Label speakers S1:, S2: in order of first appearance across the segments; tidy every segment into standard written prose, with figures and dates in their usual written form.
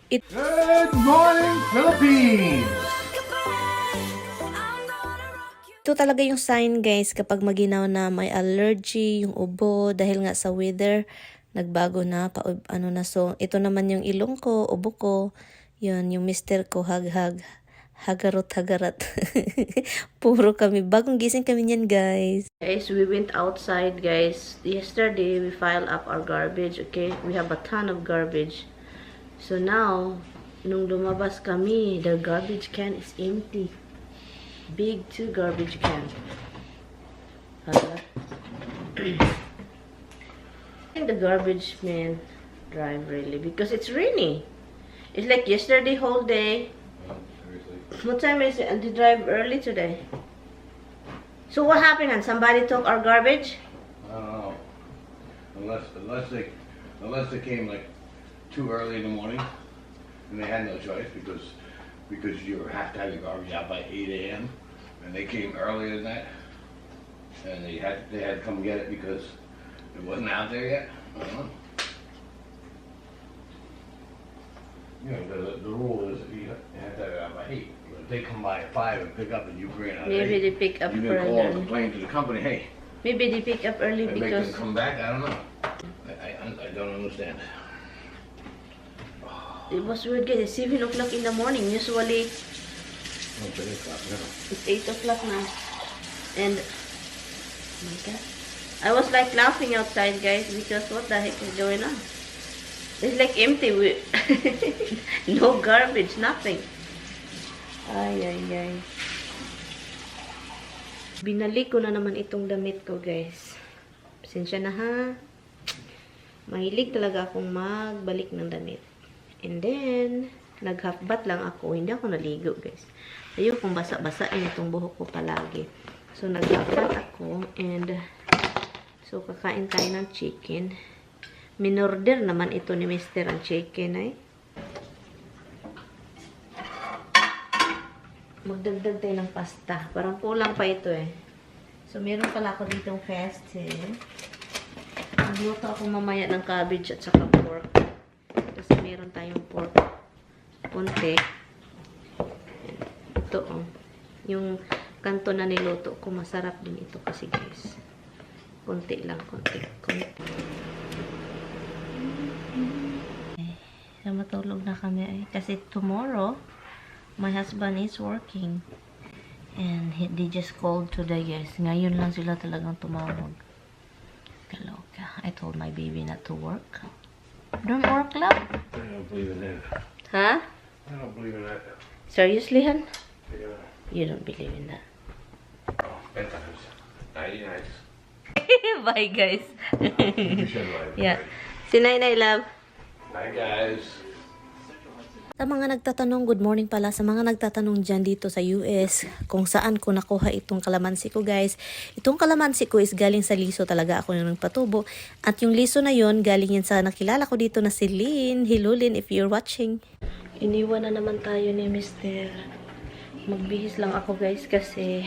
S1: Good morning, Philippines!
S2: Ito talaga yung sign guys kapag maginaw na may allergy, yung ubo dahil nga sa weather nagbago na ano na, so ito naman yung ilong ko, ubo ko, yun yung mister ko haghag hagarot hagarat. Puro kami bagong gising kami niyan guys. Guys, we went outside guys. Yesterday we filed up our garbage, okay? We have a ton of garbage. So now nung lumabas kami, the garbage can is empty. Big two garbage cans. I think the garbage man drive really because it's rainy. It's like yesterday whole day. What time is it? And they drive early today. So what happened? And somebody took our garbage?
S1: I don't know. Unless they came like too early in the morning, and they had no choice because you have to have your garbage out by 8 a.m. and they came earlier than that, and they had to come get it because it wasn't out there yet. I don't know. You know, the rule is you have to have it out by 8. But if they come by at 5 and pick up and you bring it out
S2: Maybe
S1: at 8,
S2: they pick up
S1: you can call and
S2: early.
S1: complain to the company, hey,
S2: Maybe they pick up early
S1: and make
S2: because
S1: them come back. I don't know. I don't understand.
S2: it was weird guys. It's 7 o'clock in the morning. Usually
S1: Oh, 8 o'clock now.
S2: it's 8 o'clock now. And oh my god. I was like laughing outside guys because what the heck is going on? It's like empty. No garbage, nothing. Ay, ay, ay. Binalik ko na naman itong damit ko guys. Pasensya na ha. Mahilig talaga akong magbalik ng damit. And then, nag-half bath lang ako. Hindi ako naligo guys. Ayokong basa-basain itong buhok ko palagi. So, nag-half bath ako. And, so, kakain tayo ng chicken. Minorder naman ito ni Mr. ang chicken ay. Magdagdag tayo ng pasta. Parang kulang pa ito eh. So, meron pala ako ditong pastel. Magluto ako mamaya ng cabbage at saka pork. Kasi meron tayong pork. Kunti. Ito oh. Yung kanto na niluto ko, masarap din ito kasi guys. Kunti lang, kunti. So, matulog na kami ay. Kasi tomorrow, my husband is working. And they just called today guys. Ngayon lang sila talagang tumawag. Kaloka. I told my baby not to work. Don't work, love?
S1: I don't believe in that.
S2: Huh?
S1: I don't believe in that.
S2: Seriously, Han?
S1: Yeah.
S2: You don't believe in that.
S1: Oh, bedtimes. Nighty nights.
S2: Bye, guys.
S1: You should like it.
S2: Yeah. Si Nay, love.
S1: Night, guys.
S2: Sa mga nagtatanong, good morning pala, sa mga nagtatanong dyan dito sa US, kung saan ko nakuha itong kalamansi ko guys. Itong kalamansi ko is galing sa liso talaga, ako yung nagpatubo. At yung liso na yon galing yan sa nakilala ko dito na si Lynn. Hello Lynn, if you're watching. Iniwan na naman tayo ni Mr. Magbihis lang ako guys kasi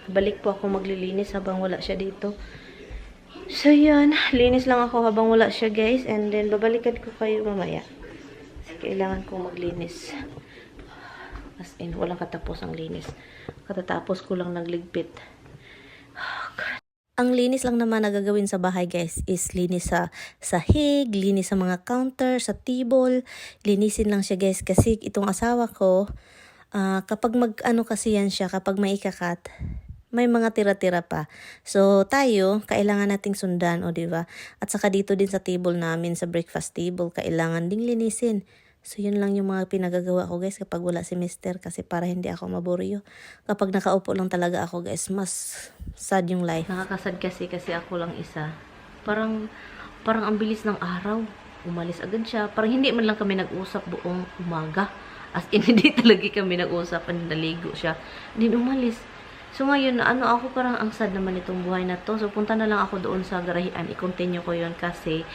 S2: balik po ako maglilinis habang wala siya dito. So yan, linis lang ako habang wala siya guys, and then babalikan ko kayo mamaya. Kailangan kong maglinis. As in, walang katapos ang linis. Katatapos ko lang nagligpit. Oh, God. Ang linis lang naman na gagawin sa bahay guys is linis sa sahig, linis sa mga counter, sa table. Linisin lang siya guys kasi itong asawa ko, kapag mag-ano kasi yan siya, kapag maikakat, may mga tira-tira pa. So, tayo, kailangan nating sundan, o diba? At saka dito din sa table namin, sa breakfast table, kailangan ding linisin. So, yun lang yung mga pinagagawa ko guys kapag wala si Mister kasi para hindi ako maburyo. Kapag nakaupo lang talaga ako guys, mas sad yung life. Nakakasad kasi ako lang isa. Parang ang bilis ng araw. Umalis agad siya. Parang hindi man lang kami nag-usap buong umaga. As in, hindi talaga kami nag-usap. Naligo siya. Hindi umalis. So ngayon, ako parang ang sad naman itong buhay na to. So punta na lang ako doon sa garahian. I-continue ko yun kasi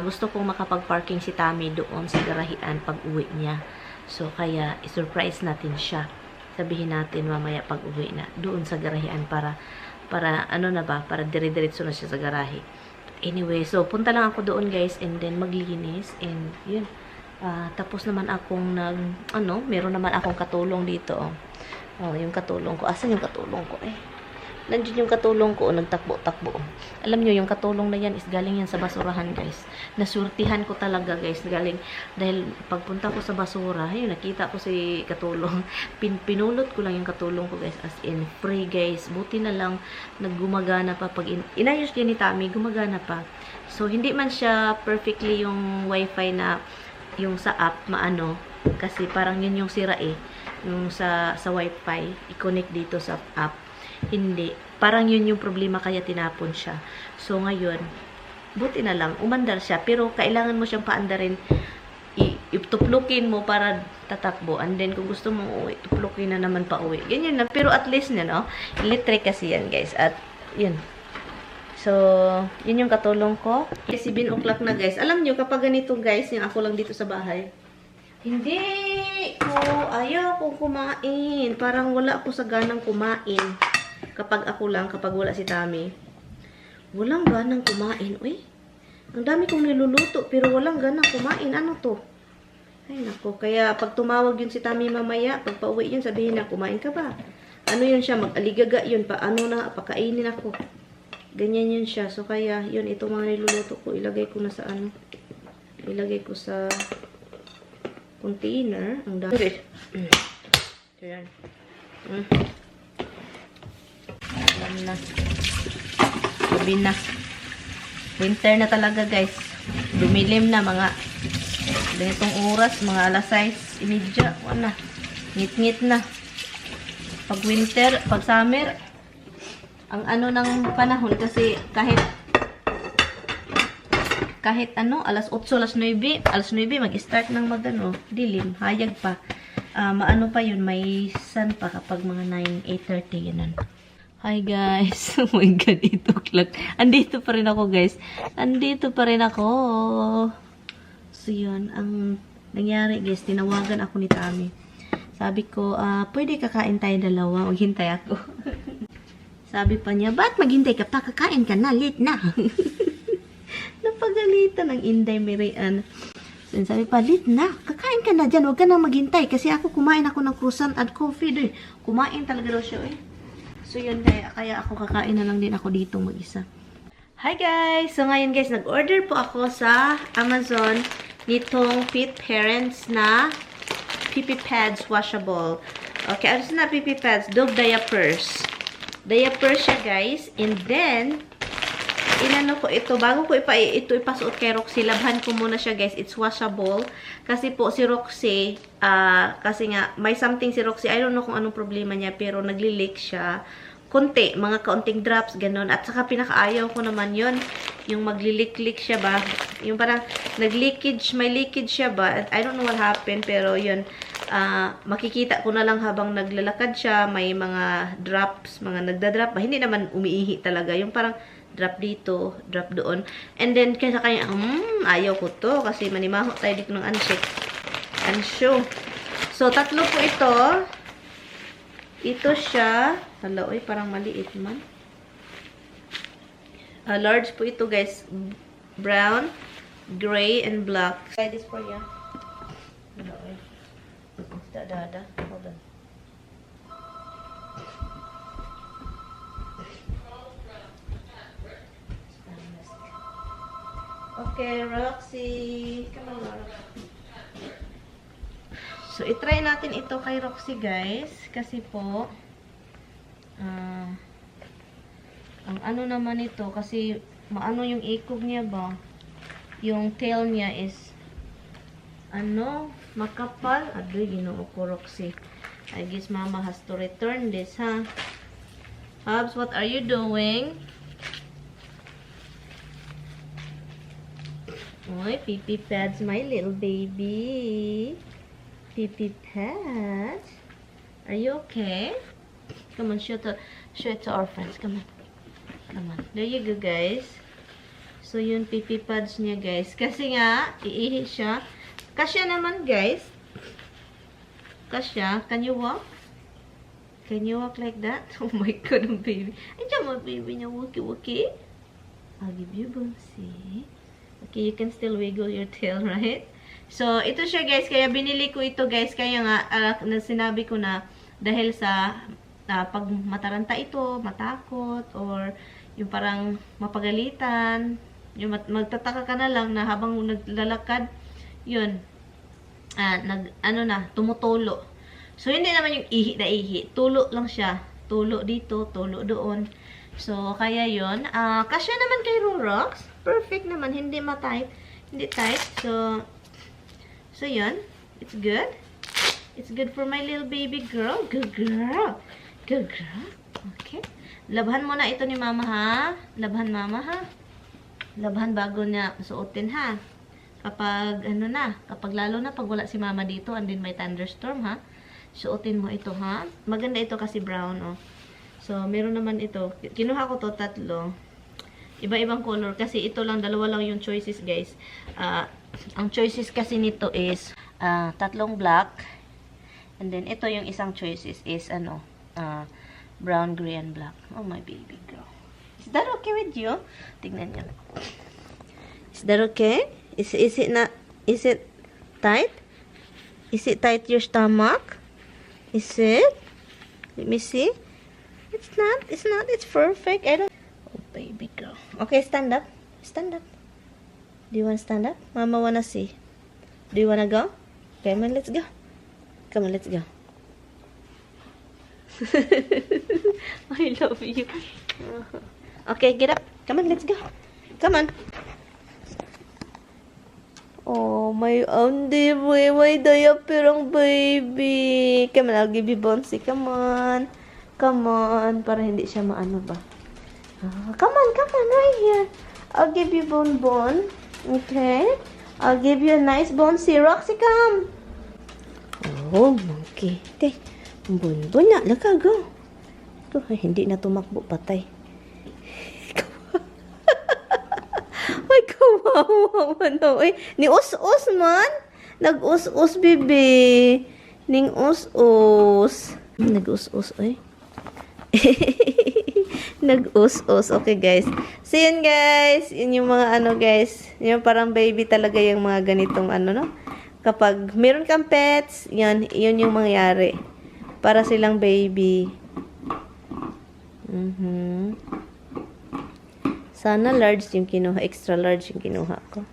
S2: gusto kong makapag-parking si Tammy doon sa garahian pag uwi niya. So kaya i-surprise natin siya. Sabihin natin mamaya pag uwi na doon sa garahian para para dire-diretso na siya sa garahe. Anyway, so punta lang ako doon guys and then maglinis and yun. Tapos naman akong meron naman akong katulong dito. Oh, yung katulong ko. Asan yung katulong ko eh? Nandiyan yung katulong ko, nagtakbo-takbo. Alam nyo, yung katulong na yan is galing yan sa basurahan, guys. Nasurtihan ko talaga, guys. Galing, dahil pagpunta ko sa basura, ayun, nakita ko si katulong. Pinulot ko lang yung katulong ko, guys. As in, free, guys. Buti na lang, naggumagana pa. Pag inayos niya ni Tami, gumagana pa. So, hindi man siya perfectly yung wifi na, yung sa app, maano. Kasi parang yun yung sira eh. Yung sa wifi, i-connect dito sa app. Hindi. Parang yun yung problema kaya tinapon siya. So, ngayon, buti na lang, umandar siya. Pero, kailangan mo siyang paandarin. Ituplukin mo para tatakbo. And then, kung gusto mo uwi, tuplukin na naman pa uwi. Ganyan na. Pero, at least na, no? Electric kasi yan, guys. At, yun. So, yun yung katulong ko. 7 o'clock na, guys. Alam nyo, kapag ganito, guys, yung ako lang dito sa bahay, hindi ko, ayaw kong kumain. Parang wala ako sa ganang kumain. Kapag ako lang, kapag wala si Tami, walang ganang kumain. Uy, ang dami kong niluluto, pero walang ganang kumain. Ano to? Ay, nako. Kaya, pag tumawag yun si Tami mamaya, pag pauwi yun, sabihin na, kumain ka ba? Ano yun siya? Mag-aligaga yun. Paano na, pakainin ako. Ganyan yun siya. So, kaya, yun, itong mga niluluto ko, ilagay ko na sa ano. Ilagay ko sa container. Ang dami. So, yan. Alam na. Gabi na. Winter na talaga, guys. Dumilim na mga ganitong oras, mga alas 6:30. Wala. Ngit-ngit na. Pag winter, pag summer, ang ano ng panahon kasi kahit ano, alas 8, alas 9 mag-start ng dilim, hayag pa. Maano pa yun, may sun pa kapag mga 9, 8:30, ganun. Hi guys, oh my god, 8 o'clock. Andito pa rin ako, guys. Andito pa rin ako. So yun, ang nangyari, guys, tinawagan ako ni Tami. Sabi ko, pwede kakain tayo dalawa, maghintay ako. Sabi pa niya, ba't maghintay ka pa? Kakain ka na, late na. Napagalitan ng Inday Mirian. So, sabi pa, late na. Kakain ka na dyan, huwag ka na maghintay. Kasi ako kumain ako ng croissant at coffee doon. Kumain talaga daw siya, eh. So, yun, kaya ako kakain na lang din ako dito mag-isa. Hi, guys! So, ngayon, guys, nag-order po ako sa Amazon nitong Fit Parents na PP Pads washable. Okay, ano na PP Pads? Dove diapers. Diapers siya, guys. And then, inano ko ito. Bago ko ito ipasuot kay Roxy, labhan ko muna siya, guys. It's washable. Kasi po, si Roxy, kasi nga, may something si Roxy. I don't know kung anong problema niya, pero nagli-leak siya. Konti, mga kaunting drops, ganun. At saka pinakaayaw ko naman yon yung magli-leak siya ba. Yung parang nag-leakage, may leakage siya ba. I don't know what happened, pero yun, makikita ko na lang habang naglalakad siya, may mga drops, mga nagda-drop ba. Hindi naman umiihi talaga. Yung parang drop dito, drop doon. And then, kaya kanya, ayaw ko to kasi manimaho tayo dito ng ansyo. So, tatlo po ito. Ito siya. Hala, oy, parang maliit man. Large po ito, guys. Brown, gray, and black. Try this for you. Hala, oy. Dada. Hold on. Okay, Roxy. Come on, Roxy. So, itry natin ito kay Roxy, guys. Kasi po, ang ano naman ito, kasi maano yung ikog niya ba? Yung tail niya is, makapal. Adoy, ginoo ko, Roxy. I guess Mama has to return this, ha? Hubs, what are you doing? Oy, pee-pee pads, my little baby. Pee-pee pads. Are you okay? Come on, show it to our friends. Come on. Come on. There you go, guys. So, yun, pee-pee pads niya, guys. Kasi nga, iihi siya. Kasya naman, guys. Kasya. Can you walk? Can you walk like that? Oh my God, baby. Andiyan mo, baby niya. Walkie. I'll give you both. See? Okay, you can still wiggle your tail, right? So, ito siya guys. Kaya binili ko ito guys. Kaya nga, sinabi ko na dahil sa pag mataranta ito, matakot, or yung parang mapagalitan, yung magtataka ka na lang na habang naglalakad, yun, tumutulo. So, hindi naman yung ihi na ihi. Tulo lang siya. Tulo dito, tulo doon. So, kaya yun. Kasya naman kay Rorox. Perfect naman. Hindi ma-tight. Hindi tight. So, yun. It's good. It's good for my little baby girl. Good girl. Good girl. Okay. Labhan mo na ito ni mama, ha? Labhan mama, ha? Labhan bago niya suotin, ha? Kapag, kapag lalo na pag wala si mama dito, and then may thunderstorm, ha? Suotin mo ito, ha? Maganda ito kasi brown, oh. So, meron naman ito. Kinuha ko to 3. Iba-ibang color. Kasi ito lang, 2 lang yung choices, guys. Ang choices kasi nito is 3 black. And then, ito yung isang choices is, brown, gray, and black. Oh, my baby girl. Is that okay with you? Tignan nyo. Is that okay? Is it not, is it tight? Is it tight your stomach? Is it? Let me see. It's not, it's perfect. I don't, oh, baby girl. Okay, stand up. Stand up. Do you want to stand up? Mama wanna see. Do you wanna go? Okay, come on, let's go. Come on, let's go. I love you. Okay, get up. Come on, let's go. Come on. Oh, my Andy boy, may diaper ang baby. Come on, I'll give you Bonsi. Come on. Come on. Para hindi siya maano ba. Come on, right here. I'll give you bonbon. Okay? I'll give you a nice Bonsi. Roxy, come. Oh, monkey. Okay. Bonbon na. Laka, go. Go. Ay, hindi na tumakbo. Patay. Ay, kawawa man daw. Ay, ni us-us man. Nag-us-us, bibi. Ning us-us. Nag-us-us, ay. Nag-us-us. Okay, guys. So, yun, guys. Yun yung mga guys. Yung parang baby talaga yung mga ganitong no? Kapag meron kang pets, yun yung mangyari. Para silang baby. Sana large yung kinuha. Extra large yung kinuha ko.